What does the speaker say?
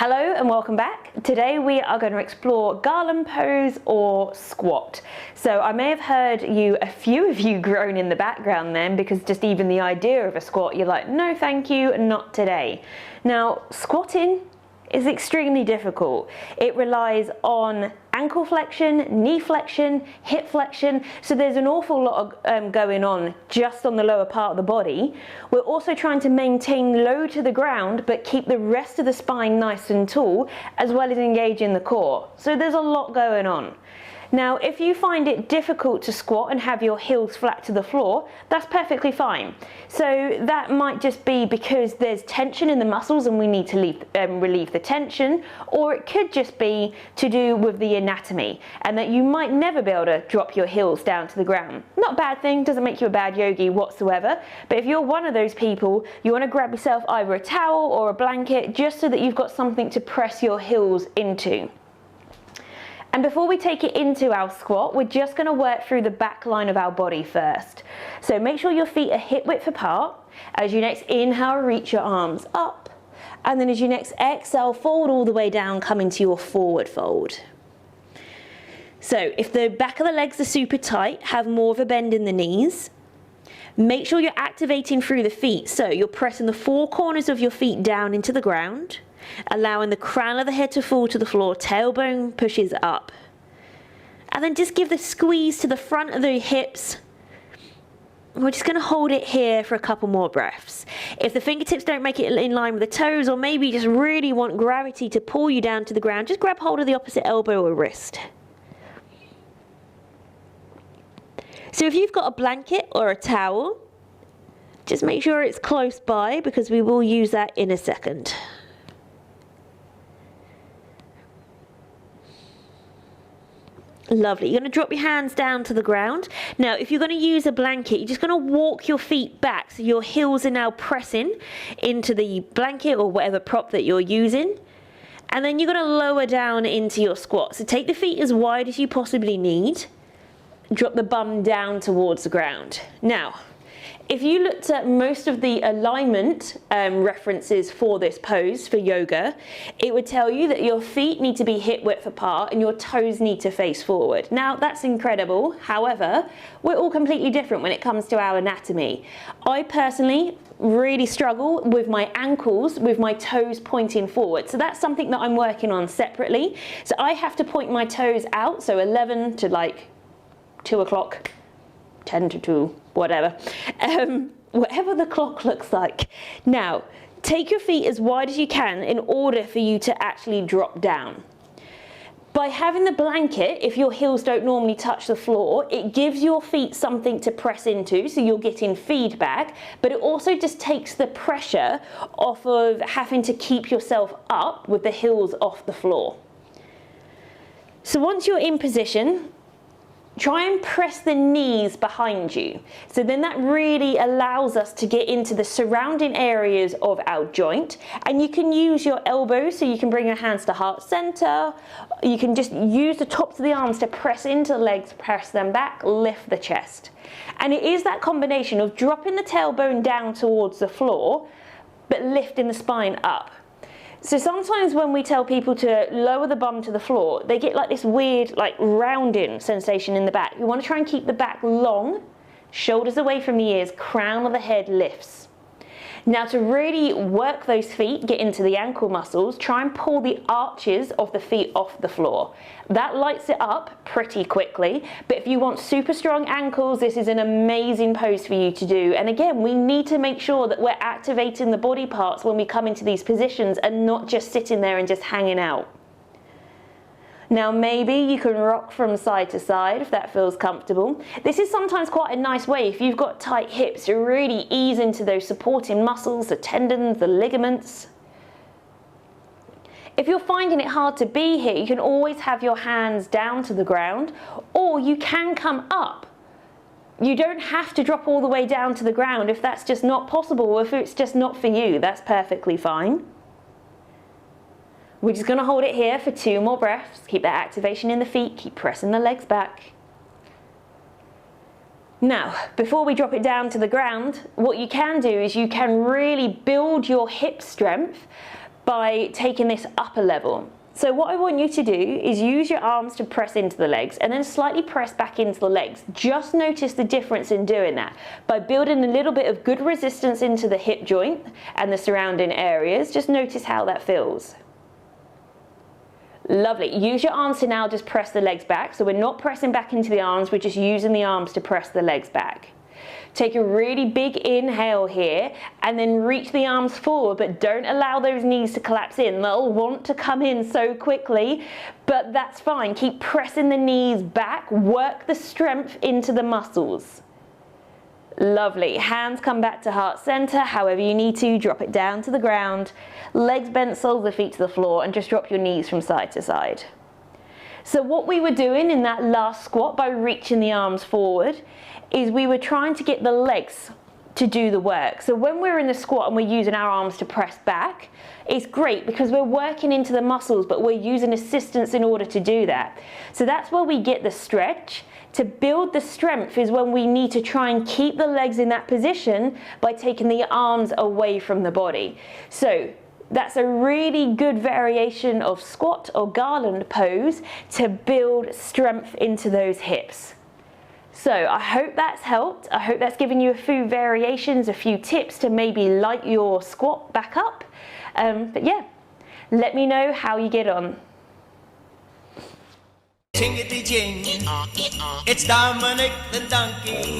Hello and welcome back. Today we are going to explore garland pose or squat. So I may have heard a few of you groan in the background then, because just even the idea of a squat, you're like, no thank you, not today. Now, squatting is extremely difficult. It relies on ankle flexion, knee flexion, hip flexion, so there's an awful lot of going on just on the lower part of the body. We're also trying to maintain low to the ground but keep the rest of the spine nice and tall, as well as engaging the core. So there's a lot going on. Now, if you find it difficult to squat and have your heels flat to the floor, that's perfectly fine. So that might just be because there's tension in the muscles and we need to relieve the tension, or it could just be to do with the anatomy and that you might never be able to drop your heels down to the ground. Not a bad thing, doesn't make you a bad yogi whatsoever, but if you're one of those people, you want to grab yourself either a towel or a blanket just so that you've got something to press your heels into. And before we take it into our squat, we're just going to work through the back line of our body first. So make sure your feet are hip width apart. As you next inhale, reach your arms up. And then as you next exhale, fold all the way down, come into your forward fold. So if the back of the legs are super tight, have more of a bend in the knees. Make sure you're activating through the feet. So you're pressing the four corners of your feet down into the ground, allowing the crown of the head to fall to the floor, tailbone pushes up. And then just give the squeeze to the front of the hips. We're just going to hold it here for a couple more breaths. If the fingertips don't make it in line with the toes, or maybe you just really want gravity to pull you down to the ground, just grab hold of the opposite elbow or wrist. So if you've got a blanket or a towel, just make sure it's close by because we will use that in a second. Lovely. You're going to drop your hands down to the ground. Now, if you're going to use a blanket, you're just going to walk your feet back so your heels are now pressing into the blanket or whatever prop that you're using. And then you're going to lower down into your squat. So take the feet as wide as you possibly need. Drop the bum down towards the ground. Now, if you looked at most of the alignment references for this pose for yoga, it would tell you that your feet need to be hip width apart and your toes need to face forward. Now, that's incredible. However, we're all completely different when it comes to our anatomy. I personally really struggle with my ankles, with my toes pointing forward. So that's something that I'm working on separately. So I have to point my toes out, so 11 to like 2 o'clock, 10 to 2, whatever. Whatever the clock looks like. Now, take your feet as wide as you can in order for you to actually drop down. By having the blanket, if your heels don't normally touch the floor, it gives your feet something to press into, so you're getting feedback, but it also just takes the pressure off of having to keep yourself up with the heels off the floor. So once you're in position, try and press the knees behind you. So then that really allows us to get into the surrounding areas of our joint. And you can use your elbows, so you can bring your hands to heart center. You can just use the tops of the arms to press into the legs, press them back, lift the chest. And it is that combination of dropping the tailbone down towards the floor, but lifting the spine up. So sometimes when we tell people to lower the bum to the floor, they get like this weird like rounding sensation in the back. You want to try and keep the back long, shoulders away from the ears, crown of the head lifts. Now, to really work those feet, get into the ankle muscles, try and pull the arches of the feet off the floor. That lights it up pretty quickly, but if you want super strong ankles, this is an amazing pose for you to do. And again, we need to make sure that we're activating the body parts when we come into these positions and not just sitting there and just hanging out. Now, maybe you can rock from side to side if that feels comfortable. This is sometimes quite a nice way, if you've got tight hips, to really ease into those supporting muscles, the tendons, the ligaments. If you're finding it hard to be here, you can always have your hands down to the ground, or you can come up. You don't have to drop all the way down to the ground if that's just not possible, or if it's just not for you, that's perfectly fine. We're just going to hold it here for 2 more breaths. Keep that activation in the feet, keep pressing the legs back. Now, before we drop it down to the ground, what you can do is you can really build your hip strength by taking this up a level. So what I want you to do is use your arms to press into the legs and then slightly press back into the legs. Just notice the difference in doing that. By building a little bit of good resistance into the hip joint and the surrounding areas, just notice how that feels. Lovely. Use your arms to now just press the legs back. So we're not pressing back into the arms, we're just using the arms to press the legs back. Take a really big inhale here and then reach the arms forward, but don't allow those knees to collapse in. They'll want to come in so quickly, but that's fine. Keep pressing the knees back, work the strength into the muscles. Lovely. Hands come back to heart center. However you need to, drop it down to the ground. Legs bent, soles of the feet to the floor, and just drop your knees from side to side. So what we were doing in that last squat by reaching the arms forward is we were trying to get the legs to do the work. So when we're in the squat and we're using our arms to press back, it's great because we're working into the muscles, but we're using assistance in order to do that. So that's where we get the stretch. To build the strength is when we need to try and keep the legs in that position by taking the arms away from the body. So that's a really good variation of squat or garland pose to build strength into those hips. So I hope that's helped. I hope that's given you a few variations, a few tips to maybe light your squat back up. But yeah, let me know how you get on. It's Dominic the donkey.